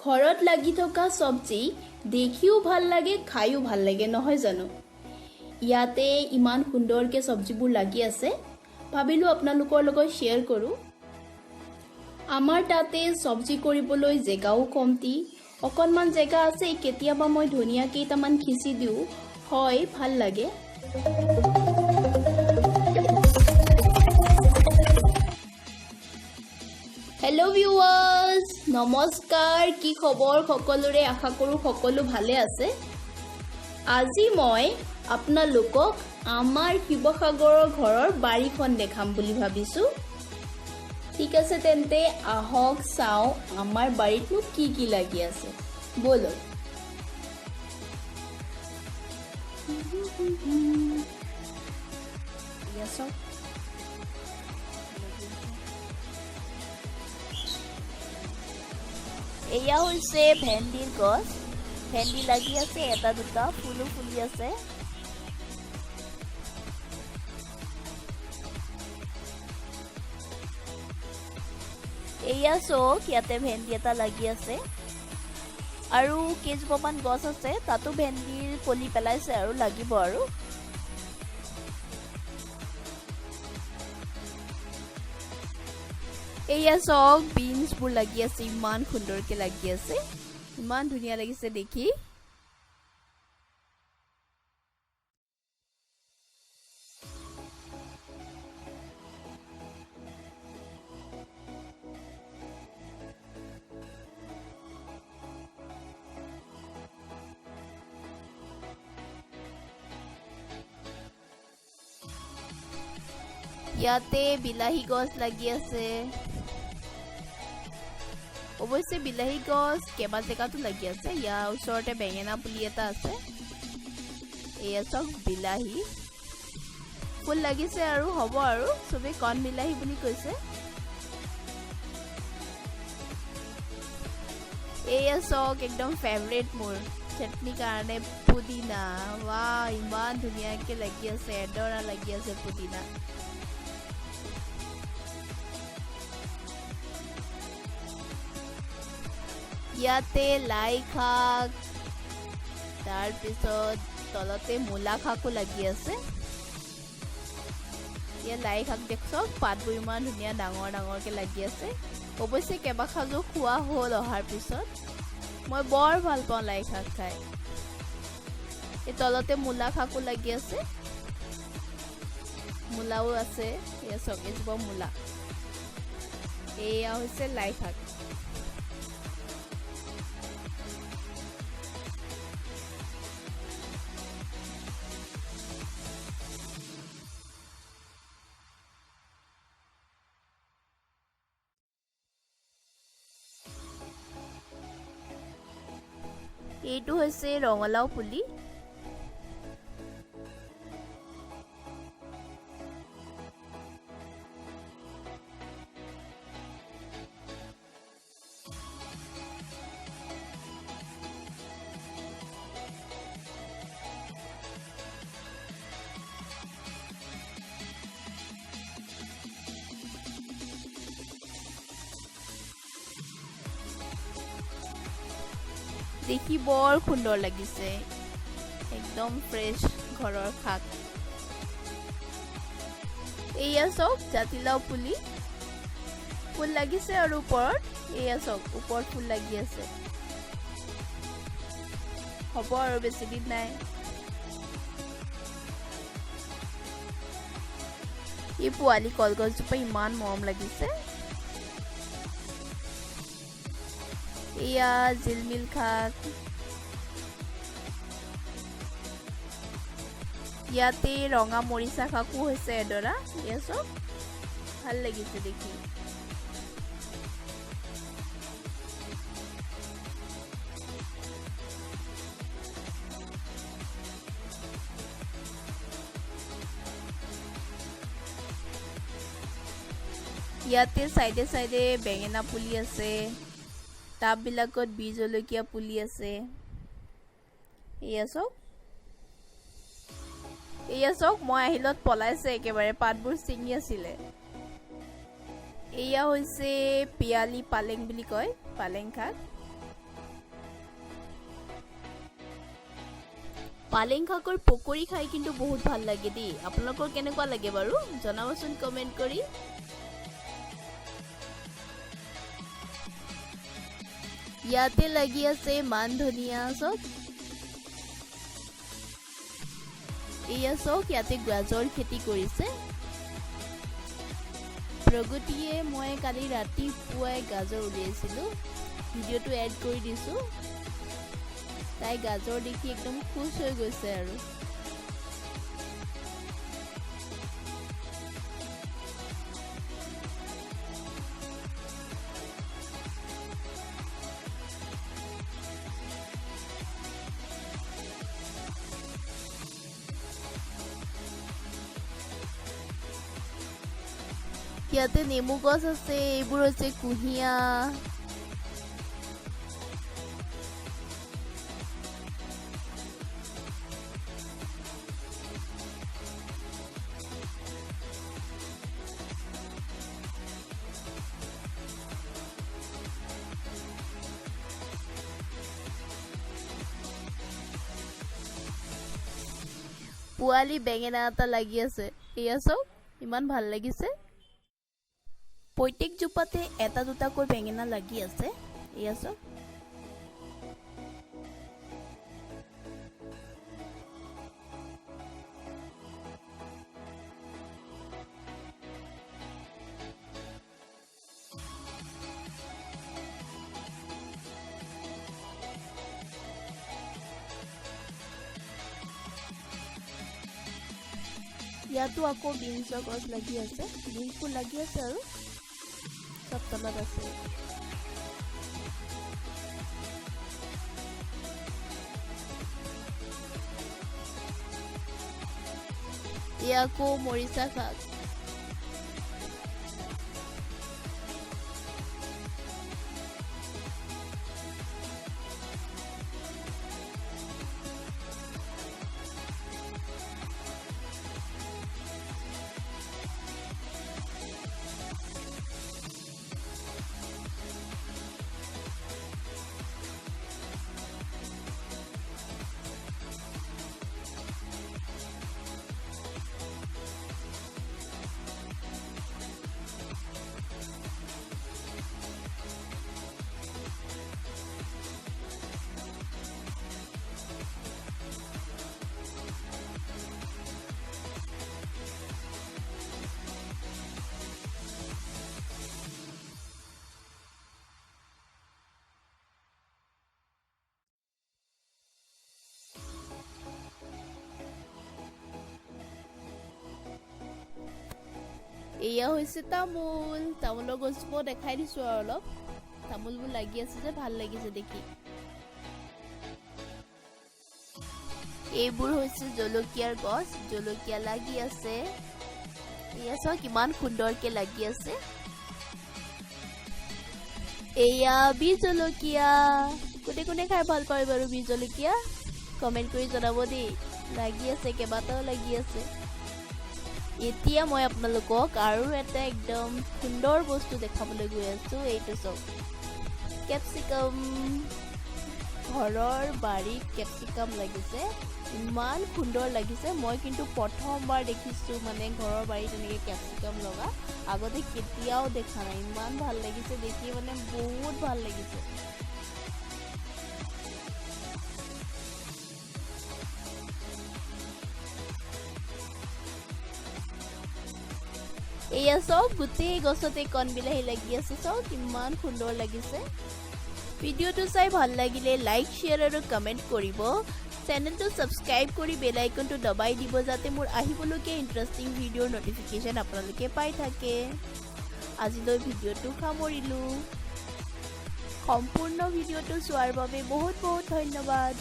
ঘৰত লাগি থকা চব্জি দেখিও ভাল লাগে খাইও ভাল লাগে নহয় জানো ইয়াতে ইমান সুন্দৰকৈ চব্জিবোৰ লাগি আছে ভাবিলো আপোনালোকৰ লগত শ্বেয়াৰ কৰো আমাৰ তাতে চব্জি কৰিবলৈ জেগাও কমতি অকনমান জেগা আছে কেতিয়াবা মই ধনিয়া কেইটামান খিচি দিও হয় ভাল লাগে हेलो ভিউৱাৰ্স নমস্কাৰ কি খবৰ সকলোৰে আশা কৰো সকলো ভালে আছে আজি মই আপোনালোকক আমাৰ শিৱসাগৰৰ ঘৰৰ বাৰীখন দেখাম বুলি ভাবিছো ঠিক আছে তেন্তে আহক চাও আমাৰ বাৰীতনো কি কি লাগি আছে বলো ইয়াসো এয়া হৈছে ভেন্দিৰ গছ ভেন্দি লাগি আছে এটা দুটা ফুলো ফুলি আছে এয়া চোক ইয়াতে ভেন্দি এটা লাগি আছে আৰু কেজোপামান গছ আছে তাতো ভেন্দিৰ কলি পেলাইছে আৰু লাগিব আৰু এয়া সব বিনস বোৰ লাগি আছে ইমান সুন্দৰকে লাগি আছে ইমান ধুনিয়া লাগিছে দেখি ইয়াতে বিলাহী গছ লাগি আছে অবশ্যই বিলাহী গছ কেবা জেগাতো লাগি আছে ইয়াৰ ওচৰতে বেঙেনা পুলি এটা আছে এয়া সব বিলাহী ফুল লাগিছে আৰু হ'ব আৰু সবে কণ বিলাহী বুলি কৈছে এয়া সব একদম ফেভাৰিট মোৰ চটনি কাৰণে পুদিনা वाह ইমান ধুনীয়াকৈ লাগি আছে এডৰা লাগি আছে পুদিনা ইয়াতে লাই শাক তাৰ পিছত তলতে মূলা শাকো লাগি আছে ইয়া লাই শাক দেখক পাতবোৰ ইমান ধুনীয়া ডাঙৰ ডাঙৰকৈ লাগি আছে অৱশ্যে কেবা খাজো খোৱা হ'ল অহাৰ পিছত মই বৰ ভাল পাওঁ লাই শাক খাই এই তলতে মূলা শাকো লাগি আছে মূলাও আছে ইয়া সকেজবা মূলা এয়া হৈছে লাই শাক এইটো হৈছে ৰঙালাও পুলি দেখি বৰ সুন্দৰ লাগিছে একদম ফ্ৰেছ ঘৰৰ শাক এয়া সব জাতিলাও পুলি ফুল লাগিছে আৰু ওপৰত এয়া সব ওপৰত ফুল লাগি আছে হ'ব আৰু বেছি দিন নাই এই পোৱালি কলগছজোপা ইমান মৰম লাগিছে এয়া জিলমিল শাক ইয়াতে ৰঙা মৰিচা শাকো হৈছে এডৰা এয়া সব ভাল লাগিছে দেখি ইয়াতে সাইডে সাইডে বেঙেনা পুলি আছে টাব বিলাকত বীজ জলকীয়া পুলি আছে এয়া সব মই আহিলত পলাইছে একেবাৰে পাতবোৰ ছিঙি আছিলে এয়া হৈছে পিয়ালি পালেং বুলি কয় পালেং শাক পালেং শাকৰ পকৰি খাই কিন্তু বহুত ভাল লাগে দেই। আপোনালোকৰ কেনেকুৱা লাগে বাৰু জনাবচোন কমেণ্ট কৰি। ইয়াতে লাগি আছে মান ধনিয়া চব। এয়া চাওক ইয়াতে গাজৰ খেতি কৰিছে। প্ৰগতিয়ে মই কালি ৰাতিপুৱাই গাজৰ উলিয়াইছিলোঁ, ভিডিঅ'টো এড কৰি দিছোঁ। তাই গাজৰ দেখি একদম খুশ হৈ গৈছে আৰু। ইয়াতে নেমু গছ আছে, এইবোৰ হৈছে কুঁহিয়া। পোৱালি বেঙেনা এটা লাগি আছে, এয়া চাওক ইমান ভাল লাগিছে। প্ৰত্যেক জোপাতে এটা দুটাকৈ বেঙেনা লাগি আছে, এয়া চাওক। ইয়াতো আকৌ বিনছৰ গছ লাগি আছে, বিনছবোৰ লাগি আছে আৰু চব তলত আছে। এয়া আকৌ মৰিচা শাক। এয়া হৈছে তামোল। তামোলৰ গছবোৰ দেখাই দিছোঁ আৰু অলপ। তামোলবোৰ লাগি আছে যে ভাল লাগিছে দেখি। এইবোৰ হৈছে জলকীয়াৰ গছ, জলকীয়া লাগি আছে। এয়া চাওক কিমান সুন্দৰকে লাগি আছে। এয়া বীজ জলকীয়া। কোনে কোনে খাই ভাল পায় বাৰু বীজ জলকীয়া? কমেণ্ট কৰি জনাব দেই। লাগি আছে, কেইবাটাও লাগি আছে। এতিয়া মই আপোনালোকক আৰু এটা একদম সুন্দৰ বস্তু দেখাবলৈ গৈ আছোঁ। এইটো চাওক, কেপচিকাম। ঘৰৰ বাৰীত কেপচিকাম লাগিছে, ইমান সুন্দৰ লাগিছে। মই কিন্তু প্ৰথমবাৰ দেখিছোঁ মানে ঘৰৰ বাৰীত এনেকৈ কেপচিকাম লগা। আগতে কেতিয়াও দেখা নাই। ইমান ভাল লাগিছে দেখি, মানে বহুত ভাল লাগিছে। এয়া চাওক গোটেই গছতে কণ বিলাহী লাগি আছে, চাওক ইমান সুন্দৰ লাগিছে। ভিডিঅ'টো চাই ভাল লাগিলে লাইক, শ্বেয়াৰ আৰু কমেণ্ট কৰিব। চেনেলটো ছাবস্ক্ৰাইব কৰি বেল আইকনটো দবাই দিব, যাতে মোৰ আহিবলগীয়া ইণ্টাৰেষ্টিং ভিডিঅ'ৰ নটিফিকেশ্যন আপোনালোকে পাই থাকে। আজিলৈ ভিডিঅ'টো সামৰিলোঁ। সম্পূৰ্ণ ভিডিঅ'টো চোৱাৰ বাবে বহুত বহুত ধন্যবাদ।